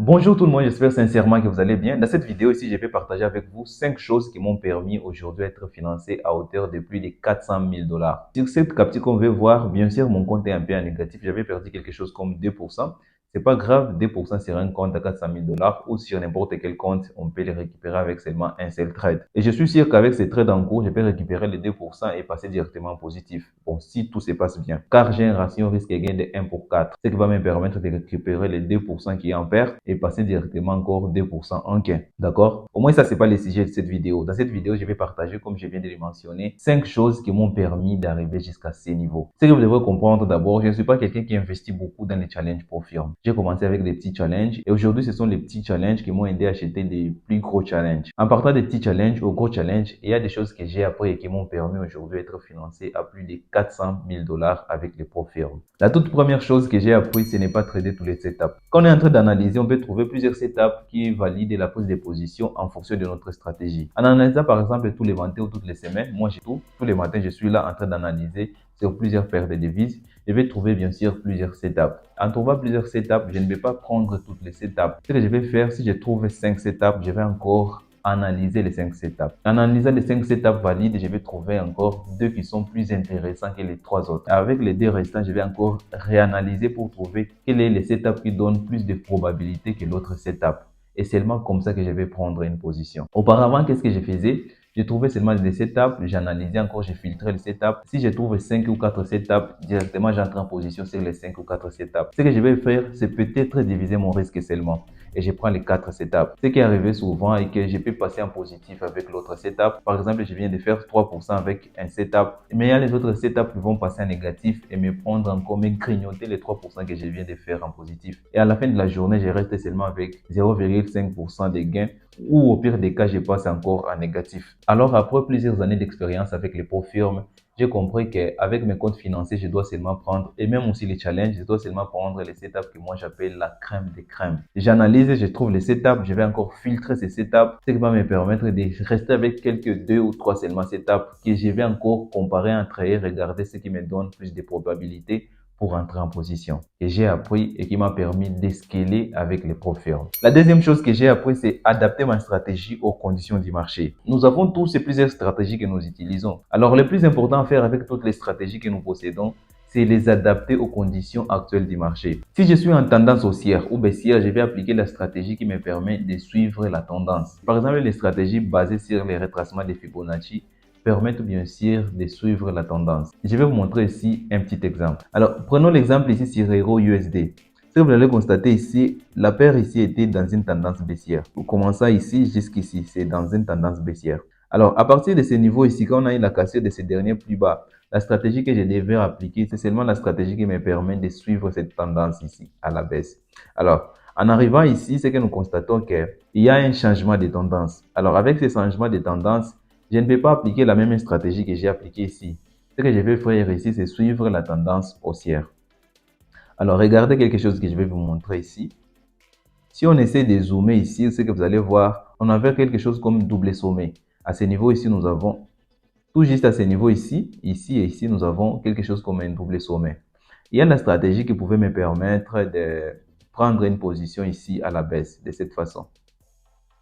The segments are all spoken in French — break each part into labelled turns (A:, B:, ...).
A: Bonjour tout le monde, j'espère sincèrement que vous allez bien. Dans cette vidéo ici, je vais partager avec vous 5 choses qui m'ont permis aujourd'hui d'être financé à hauteur de plus de 400 000 $. Sur cette capture qu'on veut voir, bien sûr, mon compte est un peu en négatif. J'avais perdu quelque chose comme 2%. C'est pas grave, 2% sur un compte à 400 000 $ ou sur n'importe quel compte, on peut les récupérer avec seulement un seul trade. Et je suis sûr qu'avec ces trades en cours, je peux récupérer les 2% et passer directement en positif. Bon, si tout se passe bien. Car j'ai un ratio risque et gain de 1 pour 4, ce qui va me permettre de récupérer les 2% qui est en perte et passer directement encore 2% en gain. D'accord? Au moins, ça, c'est pas le sujet de cette vidéo. Dans cette vidéo, je vais partager, comme je viens de le mentionner, 5 choses qui m'ont permis d'arriver jusqu'à ces niveaux. Ce que vous devrez comprendre d'abord, je ne suis pas quelqu'un qui investit beaucoup dans les challenges pour firme. J'ai commencé avec des petits challenges et aujourd'hui, ce sont les petits challenges qui m'ont aidé à acheter des plus gros challenges. En partant des petits challenges aux gros challenges, il y a des choses que j'ai appris et qui m'ont permis aujourd'hui d'être financé à plus de 400 000 $ avec les pro firmes. La toute première chose que j'ai appris, ce n'est pas trader tous les setups. Quand on est en train d'analyser, on peut trouver plusieurs setups qui valident la prise de position en fonction de notre stratégie. En analysant par exemple tous les matins ou toutes les semaines, moi j'ai tous les matins, je suis là en train d'analyser sur plusieurs paires de devises. Je vais trouver bien sûr plusieurs setups. En trouvant plusieurs setups, je ne vais pas prendre toutes les setups. Ce que je vais faire, si je trouve 5 setups, je vais encore analyser les 5 setups. En analysant les 5 setups valides, je vais trouver encore 2 qui sont plus intéressants que les 3 autres. Avec les 2 restants, je vais encore réanalyser pour trouver quel est le setup qui donne plus de probabilité que l'autre setup. Et seulement comme ça que je vais prendre une position. Auparavant, qu'est-ce que je faisais? Je trouvais seulement des setups, j'analysais encore, je filtrais les setups. Si je trouve 5 ou 4 setups, directement j'entre en position sur les 5 ou 4 setups. Ce que je vais faire, c'est peut-être diviser mon risque seulement. Et je prends les 4 setups. Ce qui est arrivé souvent est que je peux passer en positif avec l'autre setup. Par exemple, je viens de faire 3% avec un setup. Mais il y a les autres setups qui vont passer en négatif et me prendre encore, me grignoter les 3% que je viens de faire en positif. Et à la fin de la journée, je reste seulement avec 0,5% de gains ou au pire des cas, je passe encore en négatif. Alors, après plusieurs années d'expérience avec les pro firmes, j'ai compris qu'avec mes comptes financiers, je dois seulement prendre, et même aussi les challenges, je dois seulement prendre les setups que moi j'appelle la crème des crèmes. J'analyse, je trouve les setups, je vais encore filtrer ces setups, ce qui va me permettre de rester avec quelques 2 ou 3 seulement setups que je vais encore comparer entre eux, regarder ce qui me donne plus de probabilités pour entrer en position. Et j'ai appris et qui m'a permis d'escaler avec les pro firmes. La deuxième chose que j'ai appris, c'est adapter ma stratégie aux conditions du marché. Nous avons tous et plusieurs stratégies que nous utilisons. Alors, le plus important à faire avec toutes les stratégies que nous possédons, c'est les adapter aux conditions actuelles du marché. Si je suis en tendance haussière ou baissière, je vais appliquer la stratégie qui me permet de suivre la tendance. Par exemple, les stratégies basées sur les retracements de Fibonacci permettent bien sûr de suivre la tendance. Je vais vous montrer ici un petit exemple. Alors, prenons l'exemple ici sur Euro USD. Ce que vous allez constater ici, la paire ici était dans une tendance baissière. Vous commencez ici jusqu'ici, c'est dans une tendance baissière. Alors, à partir de ce niveau ici, quand on a eu la cassure de ces derniers plus bas, la stratégie que je devais appliquer, c'est seulement la stratégie qui me permet de suivre cette tendance ici, à la baisse. Alors, en arrivant ici, c'est que nous constatons qu'il y a un changement de tendance. Alors, avec ce changement de tendance, je ne peux pas appliquer la même stratégie que j'ai appliquée ici. Ce que je vais faire ici, c'est suivre la tendance haussière. Alors, regardez quelque chose que je vais vous montrer ici. Si on essaie de zoomer ici, ce que vous allez voir, on a fait quelque chose comme double sommet. À ce niveau ici, nous avons, tout juste à ce niveau ici et ici, nous avons quelque chose comme un double sommet. Il y a la stratégie qui pouvait me permettre de prendre une position ici à la baisse, de cette façon.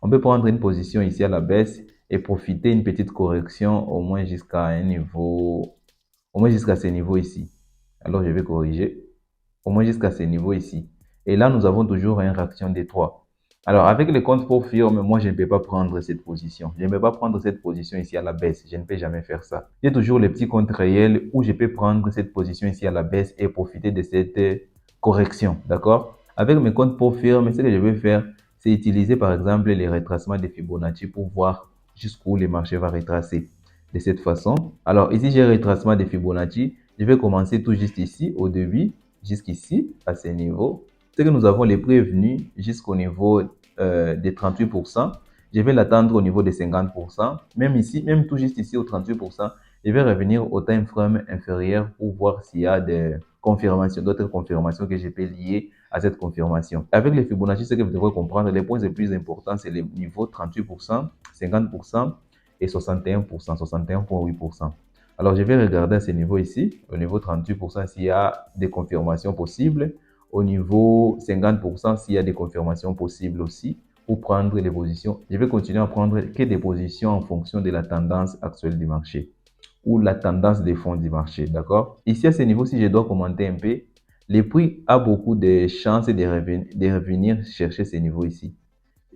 A: On peut prendre une position ici à la baisse et profiter d'une petite correction au moins jusqu'à un niveau, au moins jusqu'à ce niveau ici. Alors, je vais corriger, au moins jusqu'à ce niveau ici. Et là, nous avons toujours une réaction des 3. Alors, avec les comptes pour firme, moi, je ne peux pas prendre cette position. Je ne peux pas prendre cette position ici à la baisse. Je ne peux jamais faire ça. J'ai toujours les petits comptes réels où je peux prendre cette position ici à la baisse et profiter de cette correction. D'accord? Avec mes comptes pour firme, ce que je vais faire, c'est utiliser par exemple les retracements de Fibonacci pour voir jusqu'où le marché va retracer. De cette façon, alors ici j'ai retracement de Fibonacci, je vais commencer tout juste ici au début, jusqu'ici à ce niveau. C'est que nous avons les prévenus jusqu'au niveau de 38%. Je vais l'attendre au niveau de 50%. Même ici, même tout juste ici au 38%, je vais revenir au time frame inférieur pour voir s'il y a des confirmations, d'autres confirmations que je peux lier à cette confirmation. Avec les Fibonacci, ce que vous devrez comprendre, les points les plus importants, c'est les niveaux 38%, 50% et 61%, 61,8%. Alors, je vais regarder à ce niveau ici, au niveau 38%, s'il y a des confirmations possibles. au niveau 50% s'il y a des confirmations possibles aussi pour prendre les positions. Je vais continuer à prendre que des positions en fonction de la tendance actuelle du marché ou la tendance des fonds du marché, d'accord? Ici, à ce niveau, si je dois commenter un peu, le prix a beaucoup de chances de revenir chercher ces niveaux ici.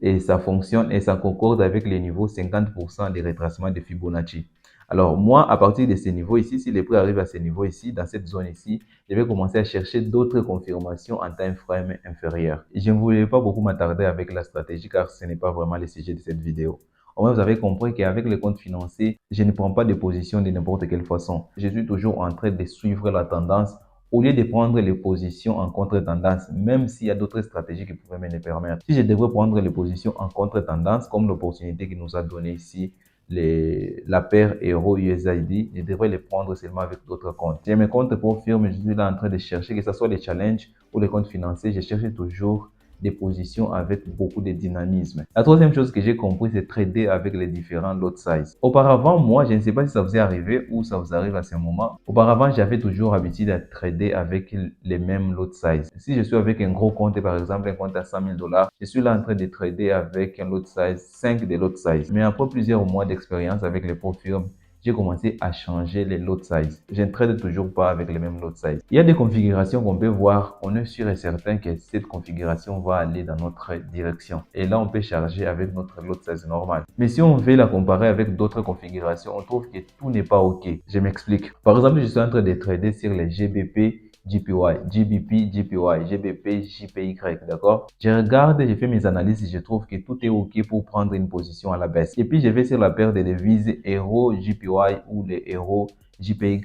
A: Et ça fonctionne et ça concorde avec les niveaux 50% des retracements de Fibonacci. Alors moi, à partir de ces niveaux ici, si les prix arrivent à ces niveaux ici, dans cette zone ici, je vais commencer à chercher d'autres confirmations en time frame inférieur. Je ne voulais pas beaucoup m'attarder avec la stratégie car ce n'est pas vraiment le sujet de cette vidéo. Au moins, vous avez compris qu'avec les comptes financiers, je ne prends pas de position de n'importe quelle façon. Je suis toujours en train de suivre la tendance au lieu de prendre les positions en contre-tendance, même s'il y a d'autres stratégies qui pourraient me les permettre. Si je devrais prendre les positions en contre-tendance, comme l'opportunité qui nous a donné ici la paire Euro-USD, je devrais les prendre seulement avec d'autres comptes. J'ai mes comptes pour firme, je suis là en train de chercher, que ce soit les challenges ou les comptes financiers, je cherche toujours des positions avec beaucoup de dynamisme. La troisième chose que j'ai compris, c'est trader avec les différents lot size. Auparavant, moi, je ne sais pas si ça vous est arrivé ou ça vous arrive à ce moment. Auparavant, j'avais toujours l'habitude à trader avec les mêmes lot size. Si je suis avec un gros compte, par exemple un compte à 100 000 $, je suis là en train de trader avec un lot size, 5 des lot size. Mais après plusieurs mois d'expérience avec les pro firmes, j'ai commencé à changer les lot size. Je ne trade toujours pas avec les mêmes lot size. Il y a des configurations qu'on peut voir. On est sûr et certain que cette configuration va aller dans notre direction. Et là, on peut charger avec notre lot size normal. Mais si on veut la comparer avec d'autres configurations, on trouve que tout n'est pas OK. Je m'explique. Par exemple, je suis en train de trader sur les GBP, JPY, GBP, JPY, GBP, JPY, d'accord? Je regarde, je fais mes analyses et je trouve que tout est OK pour prendre une position à la baisse. Et puis, je vais sur la paire de devises Euro, JPY ou les Euro, JPY.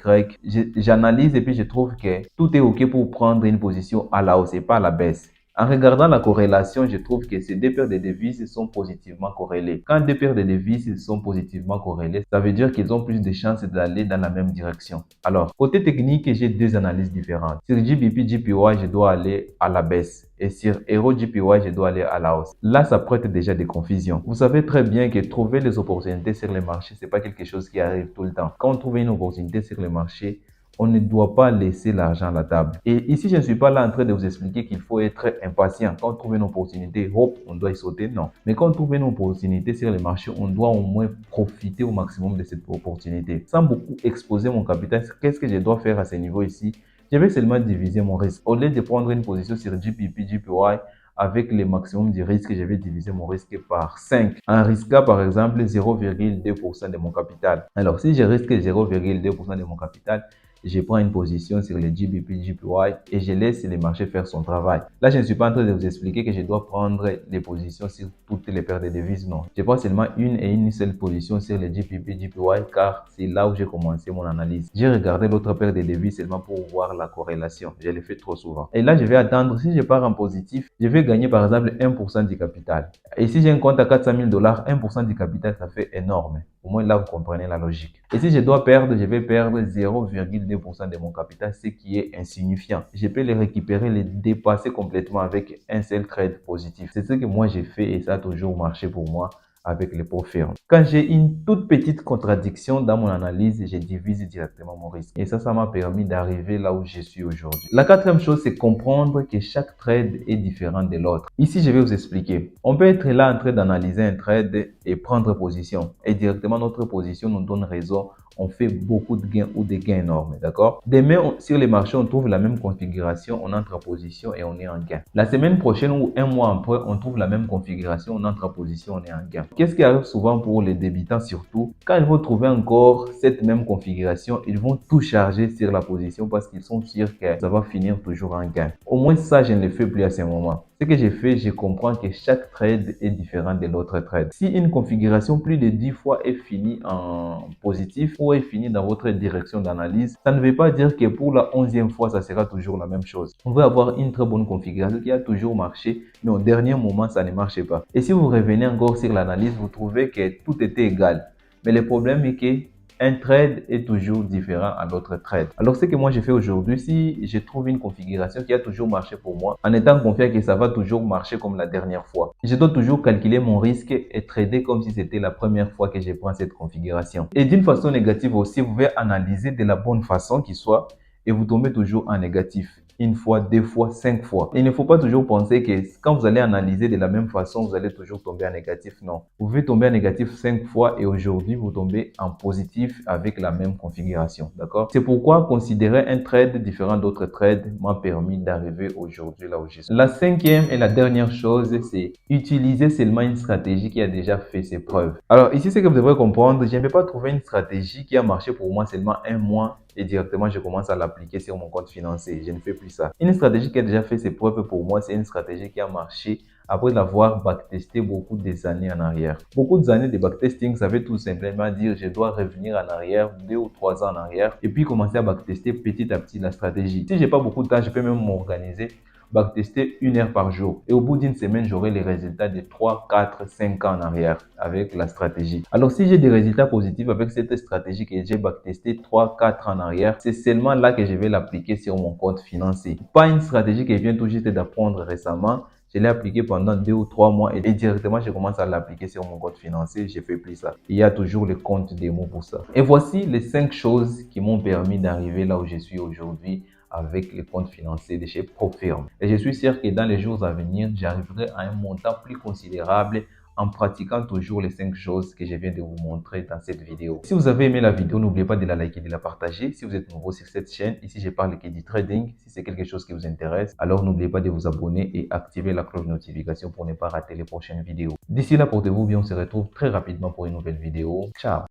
A: J'analyse et puis je trouve que tout est OK pour prendre une position à la hausse et pas à la baisse. En regardant la corrélation, je trouve que ces deux paires de devises sont positivement corrélées. Quand deux paires de devises sont positivement corrélées, ça veut dire qu'ils ont plus de chances d'aller dans la même direction. Alors, côté technique, j'ai deux analyses différentes. Sur GBP, JPY, je dois aller à la baisse. Et sur Euro JPY, je dois aller à la hausse. Là, ça prête déjà des confusions. Vous savez très bien que trouver les opportunités sur les marchés, c'est pas quelque chose qui arrive tout le temps. Quand on trouve une opportunité sur les marchés, on ne doit pas laisser l'argent à la table. Et ici, je ne suis pas là en train de vous expliquer qu'il faut être impatient. Quand on trouve une opportunité, hop, on doit y sauter. Non. Mais quand on trouve une opportunité sur les marchés, on doit au moins profiter au maximum de cette opportunité. Sans beaucoup exposer mon capital, qu'est-ce que je dois faire à ce niveau ici? Je vais seulement diviser mon risque. Au lieu de prendre une position sur GBP, JPY, avec le maximum du risque, je vais diviser mon risque par 5 en risquant par exemple 0,2% de mon capital. Alors, si je risque 0,2% de mon capital, je prends une position sur le GBP, JPY et je laisse le marché faire son travail. Là, je ne suis pas en train de vous expliquer que je dois prendre des positions sur toutes les paires de devises, non. Je prends seulement une et une seule position sur le GBP, JPY car c'est là où j'ai commencé mon analyse. J'ai regardé l'autre paire de devises seulement pour voir la corrélation. Je le fais trop souvent. Et là, je vais attendre. Si je pars en positif, je vais gagner par exemple 1% du capital. Et si j'ai un compte à 400 000 $, 1% du capital, ça fait énorme. Au moins là, vous comprenez la logique. Et si je dois perdre, je vais perdre 0,2% de mon capital, ce qui est insignifiant. Je peux les récupérer, les dépasser complètement avec un seul trade positif. C'est ce que moi j'ai fait et ça a toujours marché pour moi avec les pots fermes. Quand j'ai une toute petite contradiction dans mon analyse, je divise directement mon risque. Et ça m'a permis d'arriver là où je suis aujourd'hui. La quatrième chose, c'est comprendre que chaque trade est différent de l'autre. Ici, je vais vous expliquer. On peut être là en train d'analyser un trade et prendre position. Et directement, notre position nous donne raison. On fait beaucoup de gains ou des gains énormes, d'accord? Demain, sur les marchés, on trouve la même configuration, on entre en position et on est en gain. La semaine prochaine ou un mois après, on trouve la même configuration, on entre en position, on est en gain. Qu'est-ce qui arrive souvent pour les débutants surtout? Quand ils vont trouver encore cette même configuration, ils vont tout charger sur la position parce qu'ils sont sûrs que ça va finir toujours en gain. Au moins ça, je ne le fais plus à ce moment. Ce que j'ai fait, je comprends que chaque trade est différent de l'autre trade. Si une configuration plus de 10 fois est finie en positif ou est finie dans votre direction d'analyse, ça ne veut pas dire que pour la 11e fois, ça sera toujours la même chose. On va avoir une très bonne configuration qui a toujours marché, mais au dernier moment, ça ne marche pas. Et si vous revenez encore sur l'analyse, vous trouvez que tout était égal. Mais le problème est que un trade est toujours différent à l'autre trade. Alors, ce que moi j'ai fait aujourd'hui, si je trouve une configuration qui a toujours marché pour moi, en étant confiant que ça va toujours marcher comme la dernière fois, je dois toujours calculer mon risque et trader comme si c'était la première fois que je prends cette configuration. Et d'une façon négative aussi, vous pouvez analyser de la bonne façon qui soit et vous tombez toujours en négatif. une fois, deux fois, cinq fois. Il ne faut pas toujours penser que quand vous allez analyser de la même façon, vous allez toujours tomber en négatif. Non. Vous pouvez tomber en négatif 5 fois et aujourd'hui, vous tombez en positif avec la même configuration. D'accord? C'est pourquoi considérer un trade différent d'autres trades m'a permis d'arriver aujourd'hui là où je suis. La cinquième et la dernière chose, c'est utiliser seulement une stratégie qui a déjà fait ses preuves. Alors ici, c'est que vous devrez comprendre, je ne vais pas trouver une stratégie qui a marché pour moi seulement un mois et directement je commence à l'appliquer sur mon compte financier. Je ne fais plus ça. Une stratégie qui a déjà fait ses preuves pour moi, c'est une stratégie qui a marché après l'avoir backtesté beaucoup des années en arrière. Beaucoup d'années de backtesting, ça veut tout simplement dire je dois revenir en arrière, 2 ou 3 ans en arrière, et puis commencer à backtester petit à petit la stratégie. Si j'ai pas beaucoup de temps, je peux même m'organiser, backtester 1 heure par jour. Et au bout d'une semaine, j'aurai les résultats de 3, 4, 5 ans en arrière avec la stratégie. Alors, si j'ai des résultats positifs avec cette stratégie que j'ai backtestée 3, 4 ans en arrière, c'est seulement là que je vais l'appliquer sur mon compte financier. Pas une stratégie que je viens tout juste d'apprendre récemment. Je l'ai appliqué pendant 2 ou 3 mois et directement, je commence à l'appliquer sur mon compte financier. Je fais plus ça. Il y a toujours le compte démo pour ça. Et voici les 5 choses qui m'ont permis d'arriver là où je suis aujourd'hui avec les comptes financiers de chez ProFirm. Et je suis sûr que dans les jours à venir, j'arriverai à un montant plus considérable en pratiquant toujours les 5 choses que je viens de vous montrer dans cette vidéo. Si vous avez aimé la vidéo, n'oubliez pas de la liker et de la partager. Si vous êtes nouveau sur cette chaîne, ici je parle que du trading. Si c'est quelque chose qui vous intéresse, alors n'oubliez pas de vous abonner et activer la cloche de notification pour ne pas rater les prochaines vidéos. D'ici là, portez-vous bien, on se retrouve très rapidement pour une nouvelle vidéo. Ciao!